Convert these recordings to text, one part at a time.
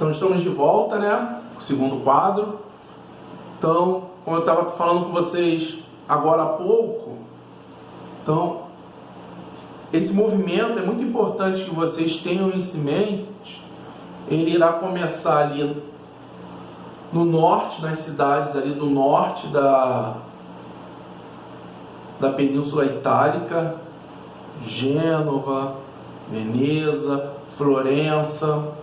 Então estamos de volta, né? O segundo quadro. Então, como eu estava falando com vocês agora há pouco, então esse movimento é muito importante que vocês tenham isso em mente. Ele irá começar ali no norte, nas cidades ali do norte da Península Itálica, Gênova, Veneza, Florença,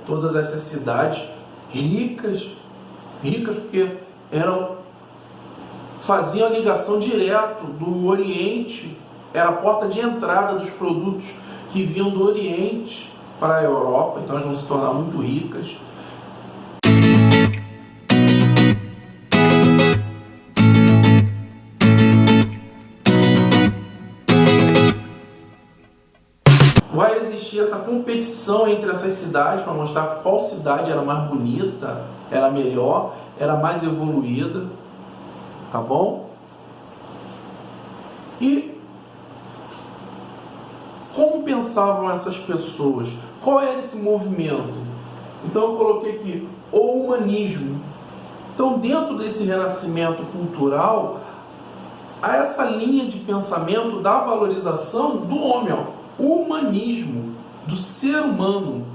todas essas cidades ricas porque faziam a ligação direto do Oriente, era a porta de entrada dos produtos que vinham do Oriente para a Europa, então elas vão se tornar muito ricas. Vai existir essa competição entre essas cidades para mostrar qual cidade era mais bonita, era melhor, era mais evoluída, tá bom? E como pensavam essas pessoas? Qual era esse movimento? Então eu coloquei aqui o humanismo. Então, dentro desse renascimento cultural, há essa linha de pensamento da valorização do homem, o humanismo, do ser humano.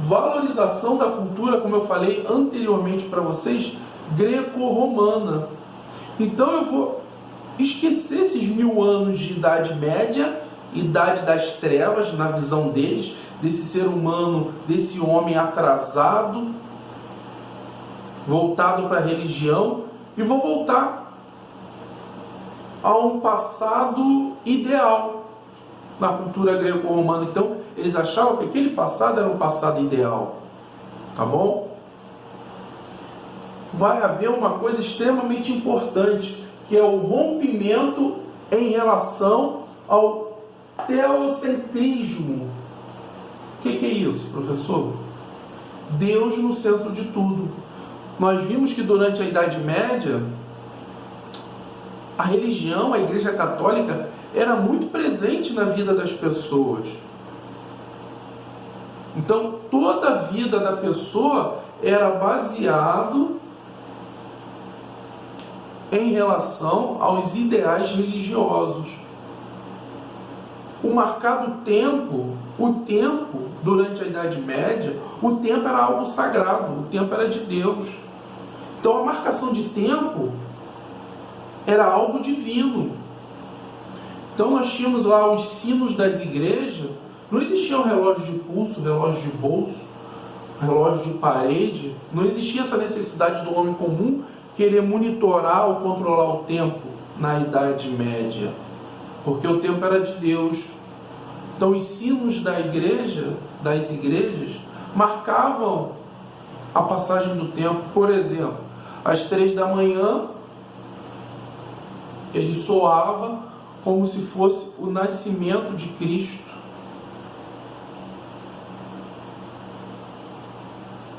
Valorização da cultura, como eu falei anteriormente para vocês, greco-romana. Então eu vou esquecer esses 1000 anos de Idade Média, Idade das Trevas, na visão deles, desse ser humano, desse homem atrasado, voltado para a religião, e vou voltar a um passado ideal na cultura greco-romana. Então, eles achavam que aquele passado era um passado ideal, tá bom? Vai haver uma coisa extremamente importante, que é o rompimento em relação ao teocentrismo. O que é isso, professor? Deus no centro de tudo. Nós vimos que durante a Idade Média, a religião, a Igreja Católica, era muito presente na vida das pessoas. Então, toda a vida da pessoa era baseado em relação aos ideais religiosos. O marcado tempo, durante a Idade Média, o tempo era algo sagrado, o tempo era de Deus. Então, a marcação de tempo era algo divino. Então nós tínhamos lá os sinos das igrejas, não existiam relógio de pulso, relógio de bolso, relógio de parede, não existia essa necessidade do homem comum querer monitorar ou controlar o tempo na Idade Média, porque o tempo era de Deus. Então os sinos das igrejas, marcavam a passagem do tempo. Por exemplo, às 3 da manhã, ele soava como se fosse o nascimento de Cristo.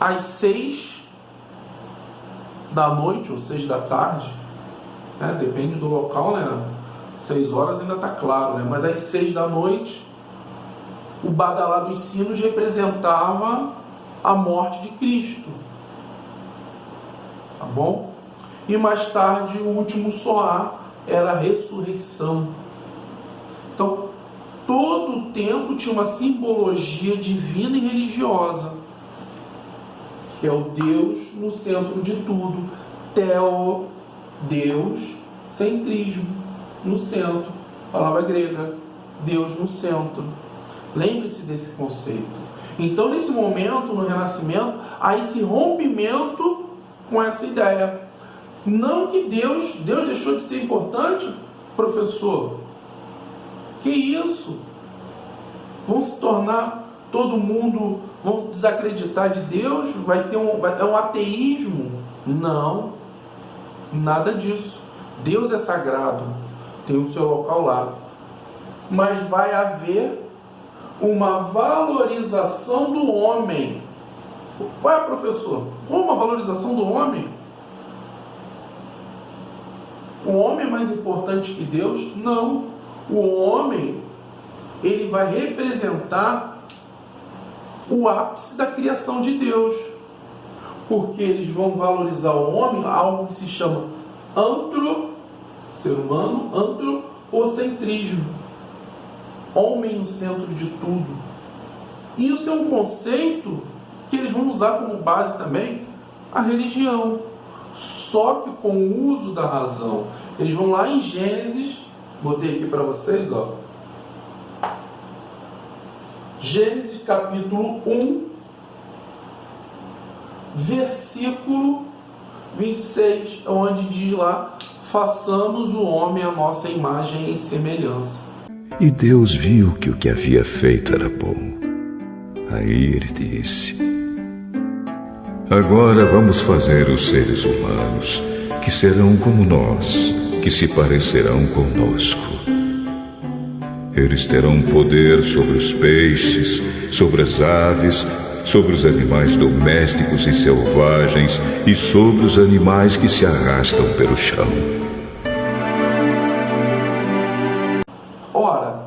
Às 6 da noite ou 6 da tarde, né? Depende do local, né? 6 horas ainda está claro, né? Mas às 6 da noite, o badalar dos sinos representava a morte de Cristo, tá bom? E mais tarde, o último soar era a ressurreição. Então, todo o tempo tinha uma simbologia divina e religiosa, que é o Deus no centro de tudo. Deus, centrismo, no centro. Palavra grega, Deus no centro. Lembre-se desse conceito. Então, nesse momento, no Renascimento, há esse rompimento com essa ideia. Não que Deus deixou de ser importante, professor. Que isso? Vão se tornar todo mundo, vão desacreditar de Deus? Vai ter um ateísmo? Não, nada disso. Deus é sagrado, tem o seu local lá. Mas vai haver uma valorização do homem. Qual é, professor? Como a valorização do homem? O homem é mais importante que Deus? Não. O homem, ele vai representar o ápice da criação de Deus. Porque eles vão valorizar o homem, algo que se chama ser humano, antropocentrismo. Homem no centro de tudo. Isso é um conceito que eles vão usar como base também a religião. Só que com o uso da razão. Eles vão lá em Gênesis, botei aqui para vocês, ó. Gênesis capítulo 1, versículo 26, onde diz lá: façamos o homem à nossa imagem e semelhança. E Deus viu que o que havia feito era bom. Aí ele disse: agora vamos fazer os seres humanos, que serão como nós, que se parecerão conosco. Eles terão poder sobre os peixes, sobre as aves, sobre os animais domésticos e selvagens e sobre os animais que se arrastam pelo chão. Ora,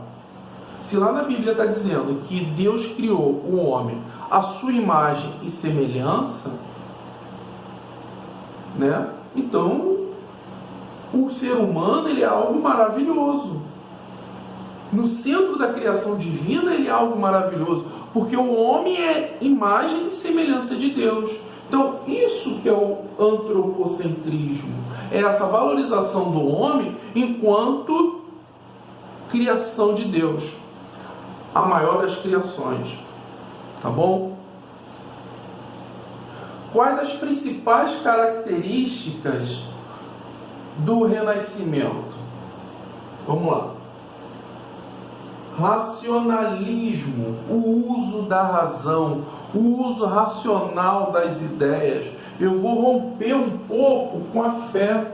se lá na Bíblia está dizendo que Deus criou o homem à sua imagem e semelhança, né? Então, o ser humano ele é algo maravilhoso. No centro da criação divina ele é algo maravilhoso, porque o homem é imagem e semelhança de Deus. Então, isso que é o antropocentrismo, é essa valorização do homem enquanto criação de Deus, a maior das criações. Tá bom? Quais as principais características do renascimento? Vamos lá. Racionalismo, o uso da razão, o uso racional das ideias. Eu vou romper um pouco com a fé.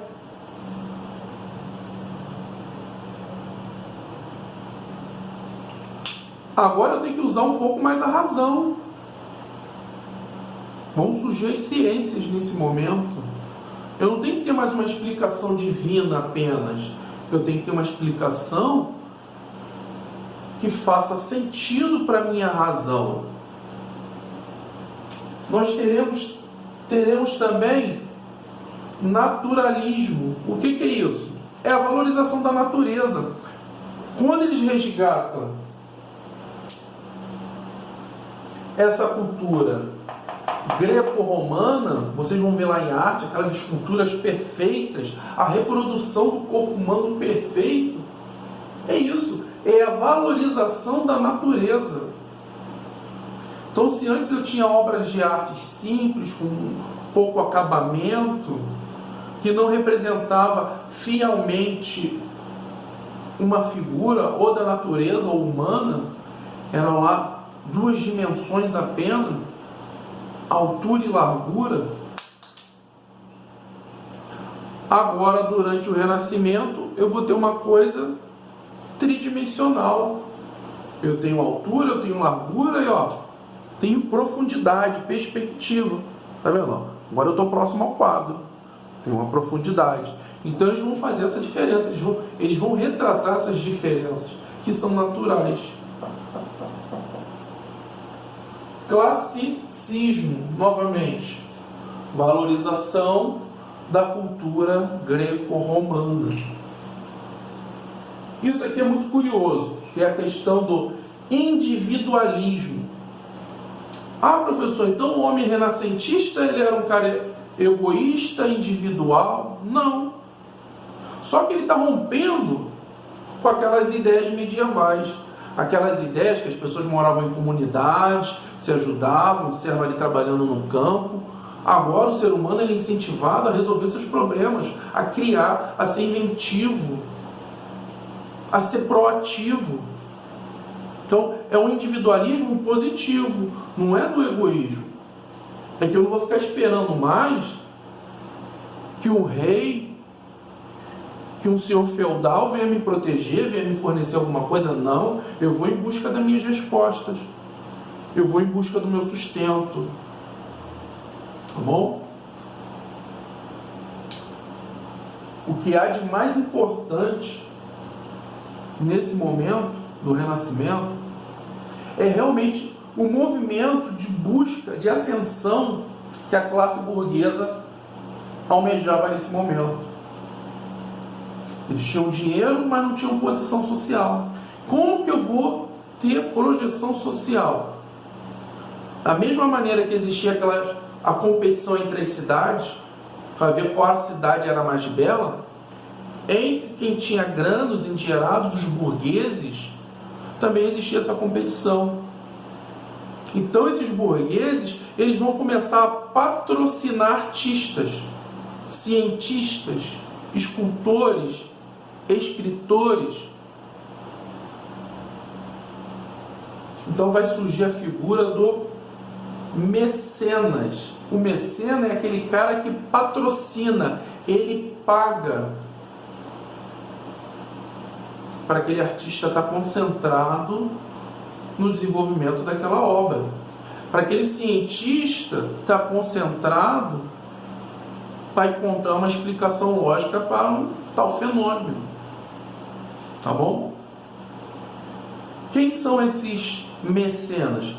Agora eu tenho que usar um pouco mais a razão. Vão surgir as ciências nesse momento. Eu não tenho que ter mais uma explicação divina apenas. Eu tenho que ter uma explicação que faça sentido para a minha razão. Nós teremos também naturalismo. O que é isso? É a valorização da natureza. Quando eles resgatam essa cultura greco-romana, vocês vão ver lá em arte, aquelas esculturas perfeitas, a reprodução do corpo humano perfeito. É isso. É a valorização da natureza. Então, se antes eu tinha obras de arte simples, com pouco acabamento, que não representava fielmente uma figura ou da natureza ou humana, eram lá duas dimensões apenas, altura e largura. Agora, durante o Renascimento, eu vou ter uma coisa tridimensional. Eu tenho altura, eu tenho largura e tenho profundidade, perspectiva. Tá vendo? Agora eu estou próximo ao quadro. Tem uma profundidade. Então eles vão fazer essa diferença. Eles vão retratar essas diferenças que são naturais. Classicismo, novamente. Valorização da cultura greco-romana. Isso aqui é muito curioso, que é a questão do individualismo. Ah, professor, então o homem renascentista ele era um cara egoísta, individual? Não. Só que ele está rompendo com aquelas ideias medievais. Aquelas ideias que as pessoas moravam em comunidades, se ajudavam, se ali trabalhando no campo. Agora o ser humano ele é incentivado a resolver seus problemas, a criar, a ser inventivo, a ser proativo. Então, é um individualismo positivo, não é do egoísmo. É que eu não vou ficar esperando mais que um rei, que um senhor feudal venha me proteger, venha me fornecer alguma coisa. Não, eu vou em busca das minhas respostas. Eu vou em busca do meu sustento. Tá bom? O que há de mais importante nesse momento do Renascimento é realmente o movimento de busca, de ascensão que a classe burguesa almejava nesse momento. Eles tinham dinheiro, mas não tinham posição social. Como que eu vou ter projeção social? Da mesma maneira que existia a competição entre as cidades, para ver qual a cidade era mais bela, entre quem tinha grana, os endinheirados, os burgueses, também existia essa competição. Então esses burgueses, eles vão começar a patrocinar artistas, cientistas, escultores, escritores. Então vai surgir a figura do mecenas. O mecena é aquele cara que patrocina, ele paga para aquele artista estar concentrado no desenvolvimento daquela obra. Para aquele cientista estar concentrado para encontrar uma explicação lógica para um tal fenômeno. Tá bom? Quem são esses mecenas?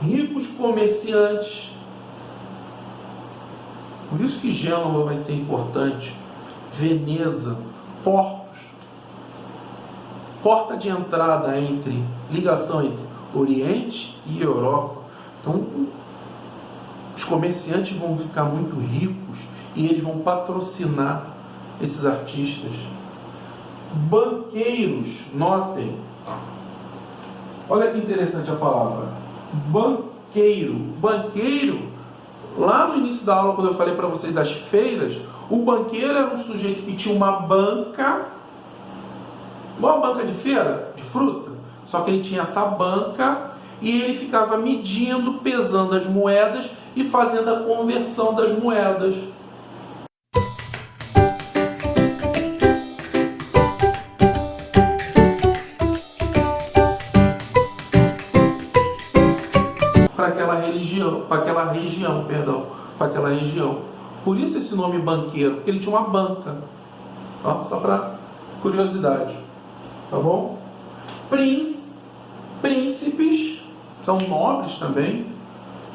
Ricos comerciantes. Por isso que Gênova vai ser importante. Veneza, portos. Porta de entrada ligação entre Oriente e Europa. Então, os comerciantes vão ficar muito ricos e eles vão patrocinar esses artistas. Banqueiros, notem. Olha que interessante a palavra. Banqueiro. Banqueiro, lá no início da aula, quando eu falei para vocês das feiras, o banqueiro era um sujeito que tinha uma banca, igual a banca de feira, de fruta, só que ele tinha essa banca e ele ficava medindo, pesando as moedas e fazendo a conversão das moedas. Para aquela região. Por isso esse nome banqueiro, porque ele tinha uma banca. Tá? Só para curiosidade. Tá bom? Príncipes, são nobres também.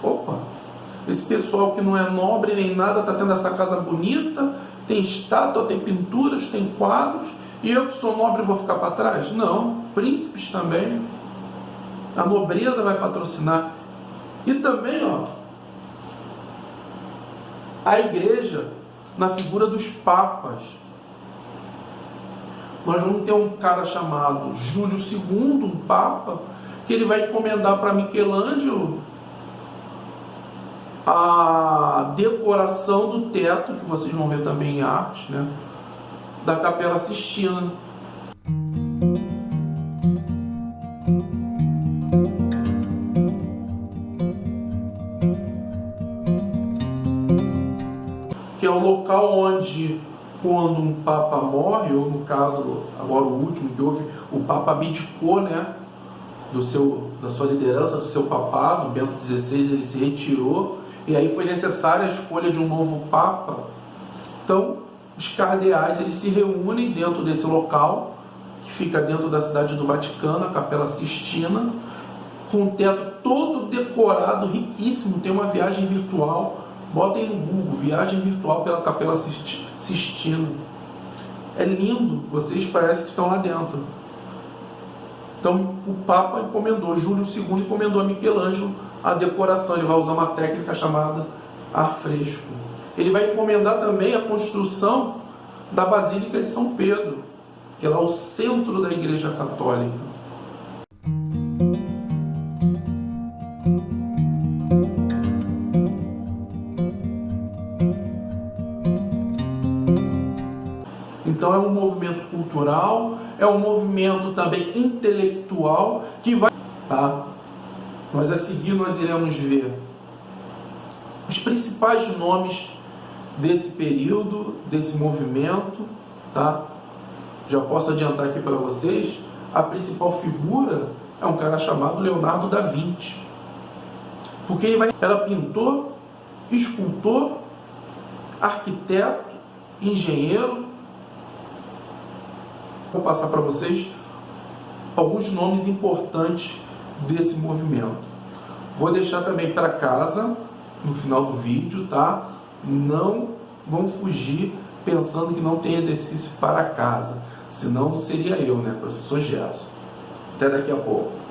Opa! Esse pessoal que não é nobre nem nada está tendo essa casa bonita, tem estátua, tem pinturas, tem quadros, e eu que sou nobre vou ficar para trás? Não. Príncipes também. A nobreza vai patrocinar. E também, a igreja na figura dos papas. Nós vamos ter um cara chamado Júlio II, um papa, que ele vai encomendar para Michelangelo a decoração do teto, que vocês vão ver também em arte, né, da Capela Sistina. Que é o local onde, quando um papa morre, ou no caso, agora o último que houve, o papa abdicou, né, da sua liderança, do seu papado, Bento XVI, ele se retirou, e aí foi necessária a escolha de um novo papa. Então, os cardeais, eles se reúnem dentro desse local, que fica dentro da cidade do Vaticano, a Capela Sistina, com o teto todo decorado, riquíssimo, tem uma viagem virtual. Botem no Google, viagem virtual pela Capela Sistina. É lindo, vocês parecem que estão lá dentro. Então, o Papa encomendou, Júlio II encomendou a Michelangelo a decoração. Ele vai usar uma técnica chamada ar fresco. Ele vai encomendar também a construção da Basílica de São Pedro, que é lá o centro da Igreja Católica. Então é um movimento cultural, é um movimento também intelectual que vai... Tá? Mas a seguir nós iremos ver os principais nomes desse período, desse movimento. Tá? Já posso adiantar aqui para vocês, a principal figura é um cara chamado Leonardo da Vinci. Porque ele era pintor, escultor, arquiteto, engenheiro. Vou passar para vocês alguns nomes importantes desse movimento. Vou deixar também para casa no final do vídeo, tá? Não vão fugir pensando que não tem exercício para casa, senão não seria eu, né, professor Gerson. Até daqui a pouco.